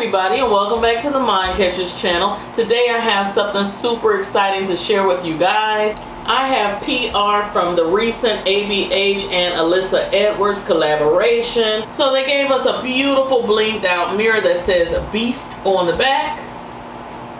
everybody, and welcome back to the MindCatcher's channel. Today I have something super exciting to share with you guys. I have PR from the recent ABH and Alyssa Edwards collaboration. So they gave us a beautiful blinged out mirror that says Beast on the back.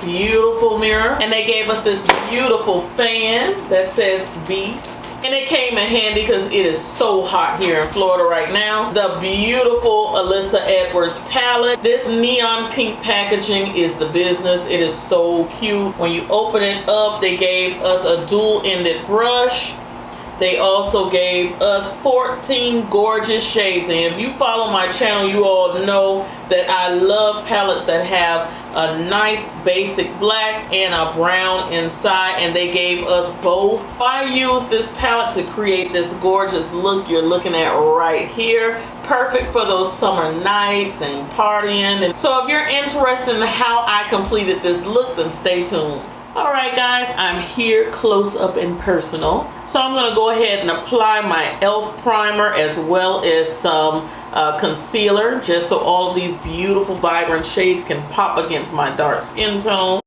Beautiful mirror. And they gave us this beautiful fan that says Beast. And it came in handy because it is so hot here in Florida right now. The beautiful Alyssa Edwards palette. This neon pink packaging is the business. It is so cute. When you open it up, they gave us a dual-ended brush. They also gave us 14 gorgeous shades. And if you follow my channel, you all know that I love palettes that have a nice basic black and a brown inside, and they gave us both. I used this palette to create this gorgeous look you're looking at right here. Perfect for those summer nights and partying. And so if you're interested in how I completed this look, then stay tuned. Alright guys, I'm here close up and personal. So I'm going to go ahead and apply my e.l.f. primer as well as some concealer, just so all of these beautiful vibrant shades can pop against my dark skin tone.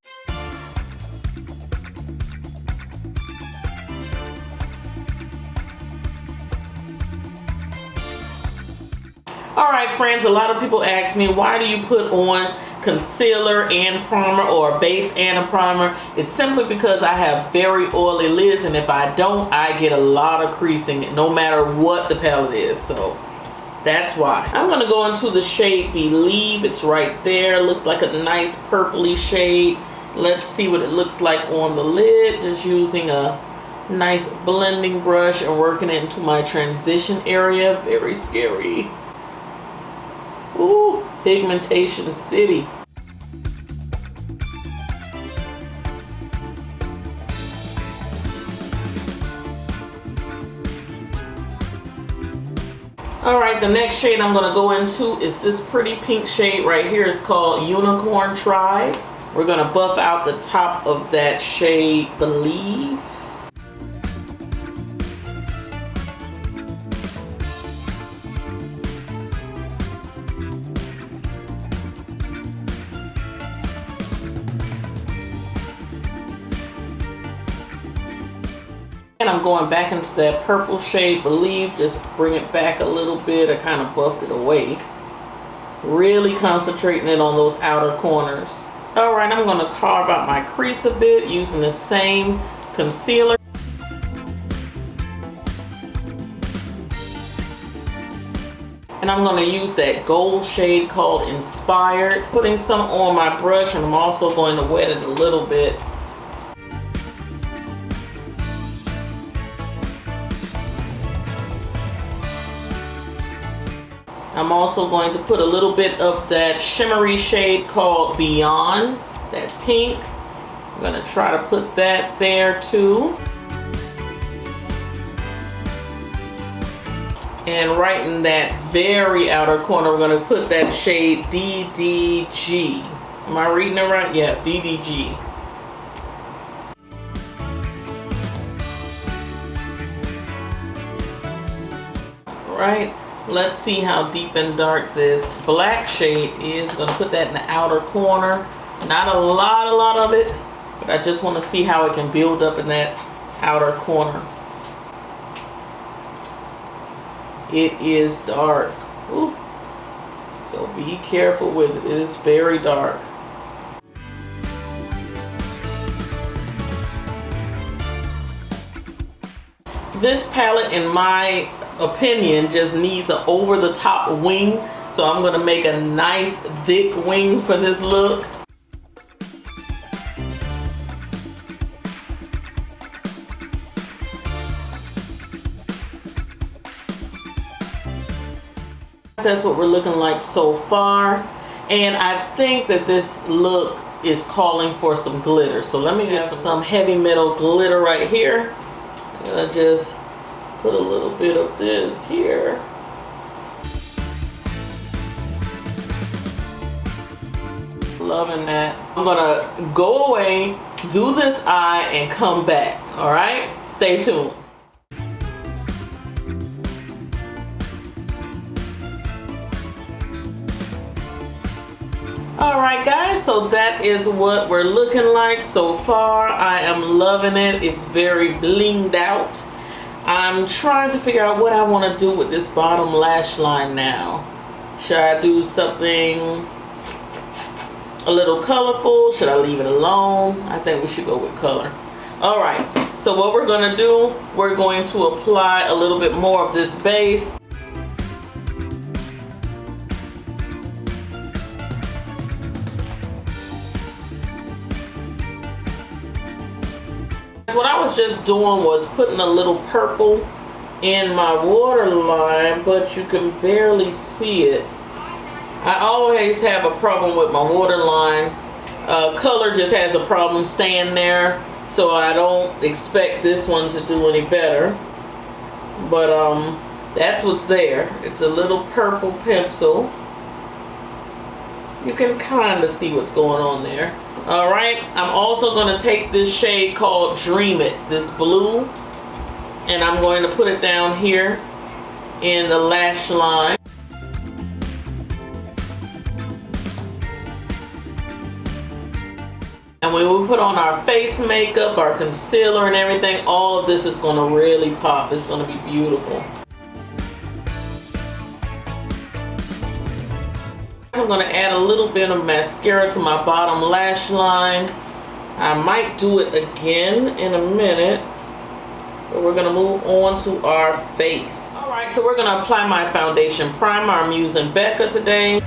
Alright friends, a lot of people ask me, why do you put on concealer and primer, or a base and a primer? It's simply because I have very oily lids, and if I don't, I get a lot of creasing no matter what the palette is. So that's why. I'm going to go into the shade Believe. It's right there. Looks like a nice purpley shade. Let's see what it looks like on the lid. Just using a nice blending brush and working it into my transition area. Very scary. Ooh, Pigmentation City. Alright, the next shade I'm going to go into is this pretty pink shade right here. It's called Unicorn Tribe. We're going to buff out the top of that shade Believe. And I'm going back into that purple shade Believe, just bring it back a little bit. I kind of buffed it away. Really concentrating it on those outer corners. Alright, I'm going to carve out my crease a bit using the same concealer. And I'm going to use that gold shade called Inspired. Putting some on my brush, and I'm also going to wet it a little bit. I'm also going to put a little bit of that shimmery shade called Beyond, that pink. I'm going to try to put that there too. And right in that very outer corner, we're going to put that shade DDG. Am I reading it right? Yeah, DDG. All right. Let's see how deep and dark this black shade is. Going to put that in the outer corner. Not a lot of it, but I just want to see how it can build up in that outer corner. It is dark. Ooh. So be careful with it. It is very dark. This palette, in my opinion, just needs an over-the-top wing, so I'm going to make a nice thick wing for this look. That's what we're looking like so far, and I think that this look is calling for some glitter, so let me get some heavy metal glitter right here. I'm going to just put a little bit of this here. Loving that. I'm gonna go away, do this eye, and come back. All right, stay tuned. Alright guys, so that is what we're looking like so far. I am loving it. It's very blinged out. I'm trying to figure out what I want to do with this bottom lash line now. Should I do something a little colorful? Should I leave it alone? I think we should go with color. Alright, so what we're going to do, we're going to apply a little bit more of this base. What I was just doing was putting a little purple in my waterline, but you can barely see it. I always have a problem with my waterline. Color just has a problem staying there, so I don't expect this one to do any better. But that's what's there. It's a little purple pencil. You can kind of see what's going on there. Alright, I'm also going to take this shade called Dream It, this blue, and I'm going to put it down here in the lash line. And when we put on our face makeup, our concealer and everything, all of this is going to really pop. It's going to be beautiful. I'm going to add a little bit of mascara to my bottom lash line. I might do it again in a minute, but we're going to move on to our face. Alright, so we're going to apply my foundation primer. I'm using Becca today.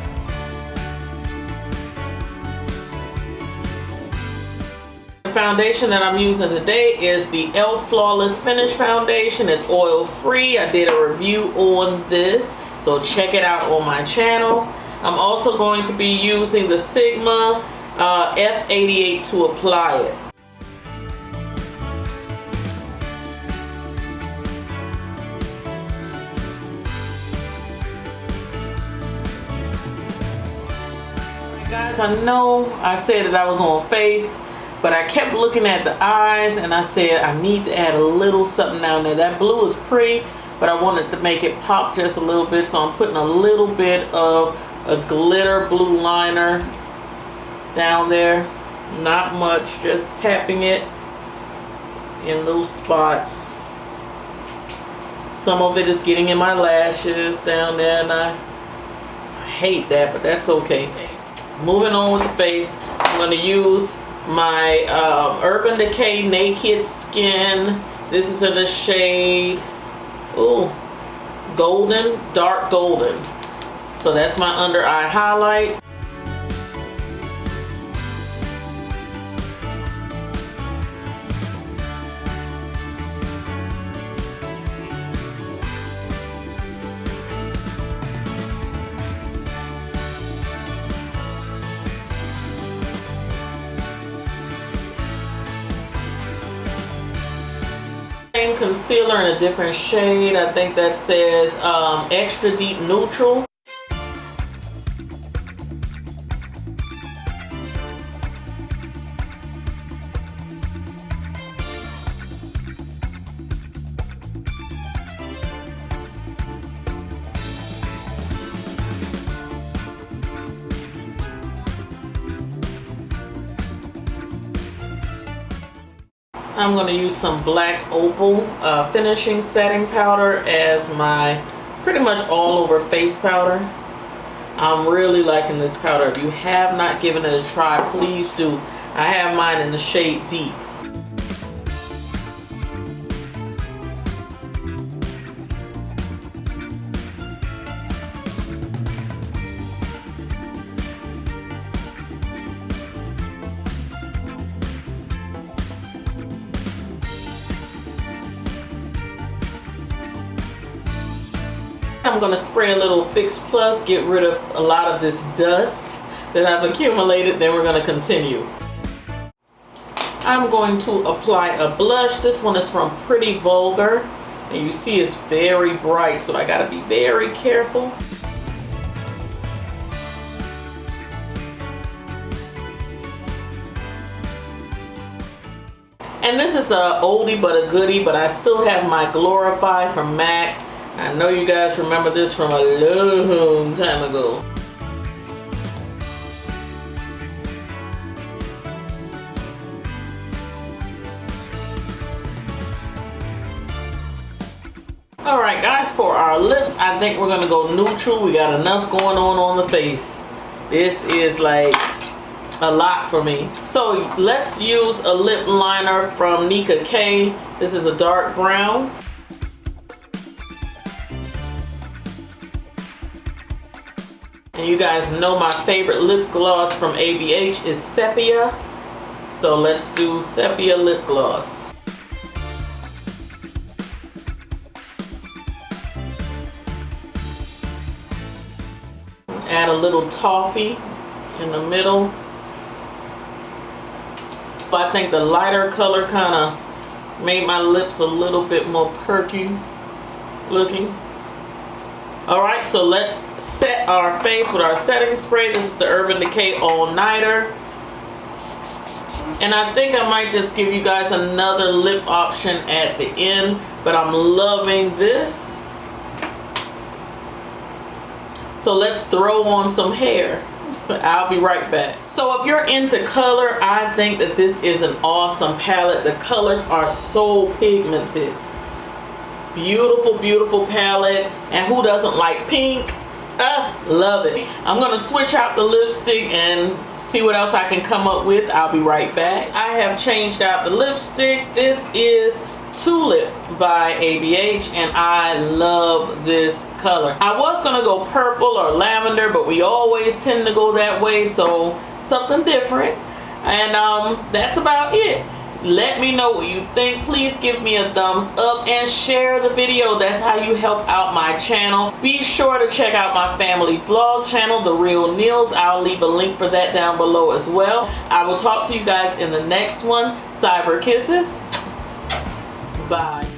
The foundation that I'm using today is the e.l.f. Flawless Finish Foundation. It's oil free. I did a review on this, so check it out on my channel. I'm also going to be using the Sigma F88 to apply it. Guys, I know I said that I was on face, but I kept looking at the eyes and I said I need to add a little something down there. That blue is pretty, but I wanted to make it pop just a little bit, so I'm putting a little bit of a glitter blue liner down there. Not much, just tapping it in those spots. Some of it is getting in my lashes down there, and I hate that, but that's okay. Moving on with the face, I'm going to use my Urban Decay Naked Skin. This is in the shade, ooh, golden, dark golden. So that's my under eye highlight. Same concealer in a different shade. I think that says Extra Deep Neutral. I'm going to use some Black Opal finishing setting powder as my pretty much all over face powder. I'm really liking this powder. If you have not given it a try, please do. I have mine in the shade Deep. I'm going to spray a little Fix Plus, get rid of a lot of this dust that I've accumulated, then we're going to continue. I'm going to apply a blush. This one is from Pretty Vulgar, and you see it's very bright, so I got to be very careful. And this is a oldie but a goodie, but I still have my Glorify from MAC. I know you guys remember this from a long time ago. Alright guys, for our lips, I think we're going to go neutral. We got enough going on the face. This is like a lot for me. So let's use a lip liner from Nika K. This is a dark brown. And you guys know my favorite lip gloss from ABH is Sepia. So let's do Sepia lip gloss. Add a little toffee in the middle. I think the lighter color kind of made my lips a little bit more perky looking. Alright, so let's set our face with our setting spray. This is the Urban Decay All Nighter. And I think I might just give you guys another lip option at the end, but I'm loving this. So let's throw on some hair. I'll be right back. So if you're into color, I think that this is an awesome palette. The colors are so pigmented. Beautiful, beautiful palette. And who doesn't like pink? Love it. I'm gonna switch out the lipstick and see what else I can come up with. I'll be right back. I have changed out the lipstick. This is Tulip by ABH, and I love this color. I was gonna go purple or lavender, but we always tend to go that way, so something different. And that's about it. Let me know what you think. Please give me a thumbs up and share the video. That's how you help out my channel. Be sure to check out my family vlog channel, The Real Neils. I'll leave a link for that down below as well. I will talk to you guys in the next one. Cyber kisses. Bye.